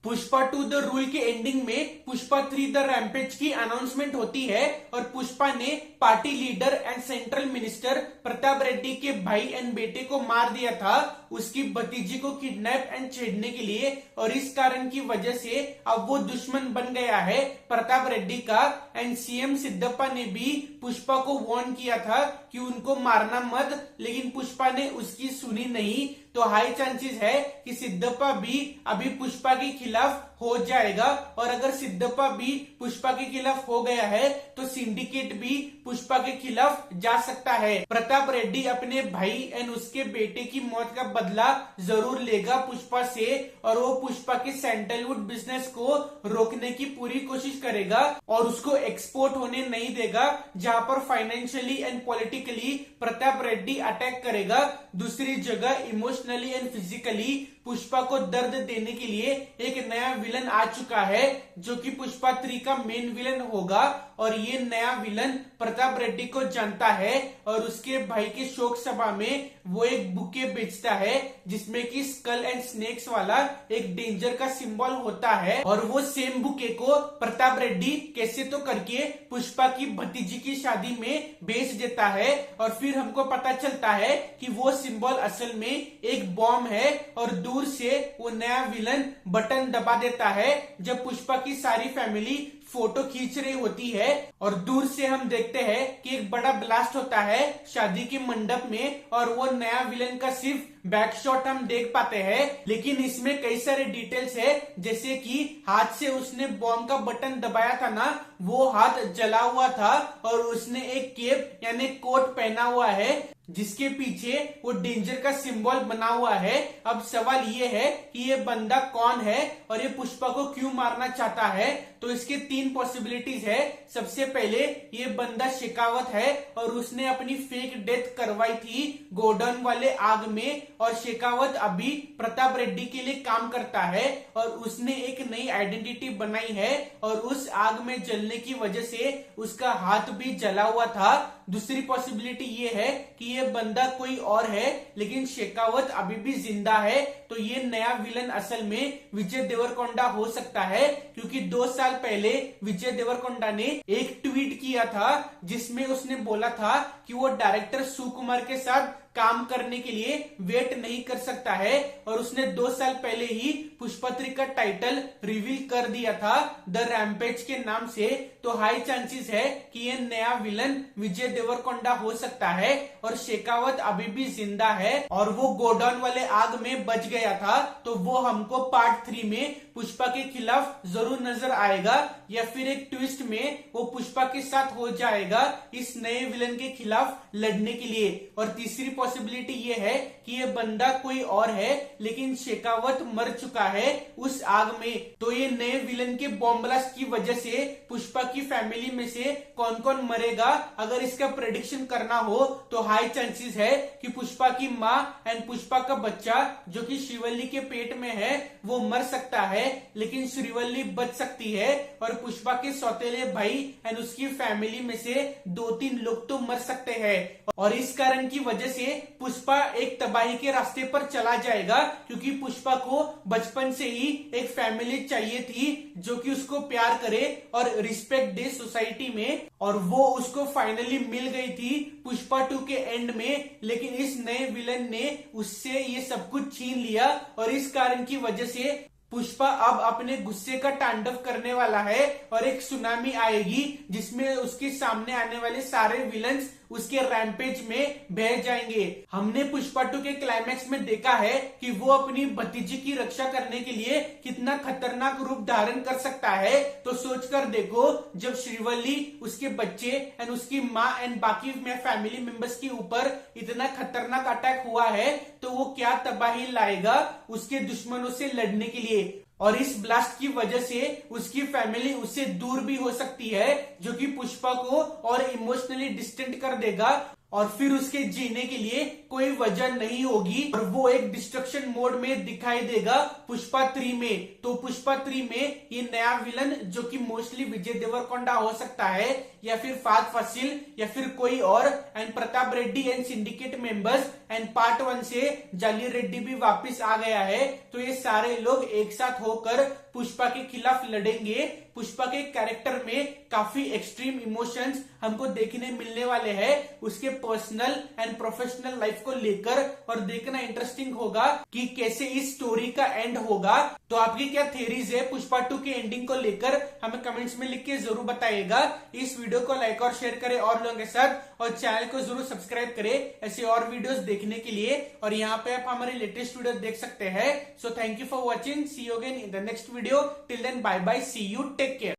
Pushpa 2 the rule के ending में Pushpa 3 the rampage की अनाउंसमेंट होती है और पुष्पा ने party leader and central minister Pratap Reddy के भाई एंड बेटे को मार दिया था उसकी भतीजी को किडनैप एंड छेड़ने के लिए। और इस कारण की वजह से अब वो दुश्मन बन गया है प्रताप रेड्डी का। एंड सीएम सिद्धप्पा ने भी पुष्पा को वार्न किया था कि उनको मारना मत, लेकिन पुष्पा ने उसकी सुनी नहीं। तो हाई चांसेस है कि सिद्धप्पा भी अभी पुष्पा के खिलाफ हो जाएगा। और अगर सिद्धप्पा भी पुष्पा के खिलाफ हो गया है तो सिंडिकेट भी पुष्पा के खिलाफ जा सकता है। प्रताप रेड्डी अपने भाई एंड उसके बेटे की मौत का बदला जरूर लेगा पुष्पा से, और वो पुष्पा के सैंडलवुड बिजनेस को रोकने की पूरी कोशिश करेगा और उसको एक्सपोर्ट होने नहीं देगा जहां पर financially and politically Pratap Reddy attack करेगा। दूसरी जगह इमोशनली एंड फिजिकली पुष्पा को दर्द देने के लिए एक नया विलन आ चुका है जो कि पुष्पा 3 का मेन विलन होगा। और ये नया विलन प्रताप रेड्डी को जानता है और उसके भाई के शोक सभा में वो एक बुके बेचता है जिसमें कि स्कल एंड स्नेक्स वाला एक डेंजर का सिंबल होता है। और वो सेम बुके को प्रताप रेड्डी कैसे तो करके पुष्पा की भतीजी की शादी में बेच देता है। और फिर हमको पता चलता है कि वो सिंबल असल में एक बॉम्ब है और दूर से वो नया विलन बटन दबा देता है जब पुष्पा की सारी फैमिली फोटो खींच रही होती है। और दूर से हम देखते हैं कि एक बड़ा ब्लास्ट होता है शादी के मंडप में और वो नया विलन का सिर्फ बैक शॉट हम देख पाते हैं। लेकिन इसमें कई सारे डिटेल्स है, जैसे कि हाथ से उसने बॉम्ब का बटन दबाया था ना, वो हाथ जला हुआ था और उसने एक केप यानी कोट पहना हुआ है जिसके पीछे वो डेंजर का सिंबल बना हुआ है। अब सवाल ये है कि ये बंदा कौन है और ये पुष्पा को क्यों मारना चाहता है। तो इसके 3 पॉसिबिलिटीज है। सबसे पहले ये बंदा शेखावत है और उसने अपनी फेक डेथ करवाई थी गोडाउन वाले आग में, और शेखावत अभी प्रताप रेड्डी के लिए काम करता है और उसने एक नई आइडेंटिटी बनाई है और उस आग में जलने की वजह से उसका हाथ भी जला हुआ था। दूसरी पॉसिबिलिटी ये है कि ये बंदा कोई और है लेकिन शेखावत अभी भी जिंदा है। तो ये नया विलन असल में विजय देवरकोंडा हो सकता है, क्योंकि 2 साल पहले विजय देवरकोंडा ने एक ट्वीट किया था जिसमें उसने बोला था कि वो डायरेक्टर सुकुमार के साथ काम करने के लिए वेट नहीं कर सकता है। और उसने 2 साल पहले ही पुष्पा 3 का टाइटल रिवील कर दिया था द रैम्पेज के नाम से। तो हाई चांसेस है कि ये नया विलन विजय देवरकोंडा हो सकता है और शेखावत अभी भी जिंदा है और वो गोडाउन वाले आग में बच गया था। तो वो हमको पार्ट 3 में पुष्पा के खिलाफ जरूर नजर आएगा, या फिर एक ट्विस्ट में वो पुष्पा के साथ हो जाएगा इस नए विलन के खिलाफ लड़ने के लिए। और तीसरी पॉसिबिलिटी ये है कि ये बंदा कोई और है लेकिन शेखावत मर चुका है उस आग में। तो ये नए विलन के बॉम्ब ब्लास्ट की वजह से पुष्पा की फैमिली में से कौन कौन मरेगा, अगर इसका प्रेडिक्शन करना हो तो हाई चांसेस है कि पुष्पा की माँ एंड पुष्पा का बच्चा जो कि श्रीवल्ली के पेट में है वो मर सकता है, लेकिन श्रीवल्ली बच सकती है। और पुष्पा के सौतेले भाई एंड उसकी फैमिली में से 2-3 लोग तो मर सकते हैं। और इस कारण की वजह से पुष्पा एक तबाही के रास्ते पर चला जाएगा, क्योंकि पुष्पा को बचपन से ही एक फैमिली चाहिए थी जो कि उसको प्यार करे और रिस्पेक्ट दे सोसाइटी में, और वो उसको फाइनली मिल गई थी पुष्पा 2 के एंड में। लेकिन इस नए विलन ने उससे ये सब कुछ छीन लिया और इस कारण की वजह से पुष्पा अब अपने गुस्से का तांडव करने वाला है और एक सुनामी आएगी जिसमें उसके सामने आने वाले सारे विलन्स उसके रैम्पेज में बह जाएंगे। हमने पुष्पा 2 के क्लाइमैक्स में देखा है कि वो अपनी भतीजी की रक्षा करने के लिए कितना खतरनाक रूप धारण कर सकता है। तो सोचकर देखो, जब श्रीवल्ली, उसके बच्चे एंड उसकी माँ एंड बाकी फैमिली मेंबर्स के ऊपर इतना खतरनाक अटैक हुआ है तो वो क्या तबाही लाएगा उसके दुश्मनों से लड़ने के लिए। और इस ब्लास्ट की वजह से उसकी फैमिली उससे दूर भी हो सकती है जो कि पुष्पा को और इमोशनली डिस्टेंट कर देगा और फिर उसके जीने के लिए कोई वजह नहीं होगी और वो एक डिस्ट्रक्शन मोड में दिखाई देगा पुष्पा 3 में। तो पुष्पा 3 में ये नया विलन जो कि मोस्टली विजय देवरकोंडा हो सकता है या फिर फाद फासिल या फिर कोई और, and Pratap Reddy and syndicate members and part 1 से जाली रेड्डी भी वापस आ गया है। तो ये सारे लोग एक साथ होकर पुष्पा के खिलाफ लड़ेंगे। पुष्पा के कैरेक्टर में काफी एक्सट्रीम इमोशंस हमको देखने मिलने वाले हैं, उसके पर्सनल एंड प्रोफेशनल लाइफ को लेकर, और देखना इंटरेस्टिंग होगा कि कैसे इस स्टोरी का एंड होगा। तो आपकी क्या थ्योरीज है पुष्पा 2 के एंडिंग को लेकर, हमें कमेंट्स में लिख के जरूर बताइएगा। इस वीडियो को लाइक और शेयर करें और लोगों के साथ, और चैनल को जरूर सब्सक्राइब करें ऐसे और वीडियोस देखने के लिए। और यहाँ पे आप हमारे लेटेस्ट वीडियो देख सकते हैं। So thank you for watching, see you again in the next video, till then bye bye, see you, take care.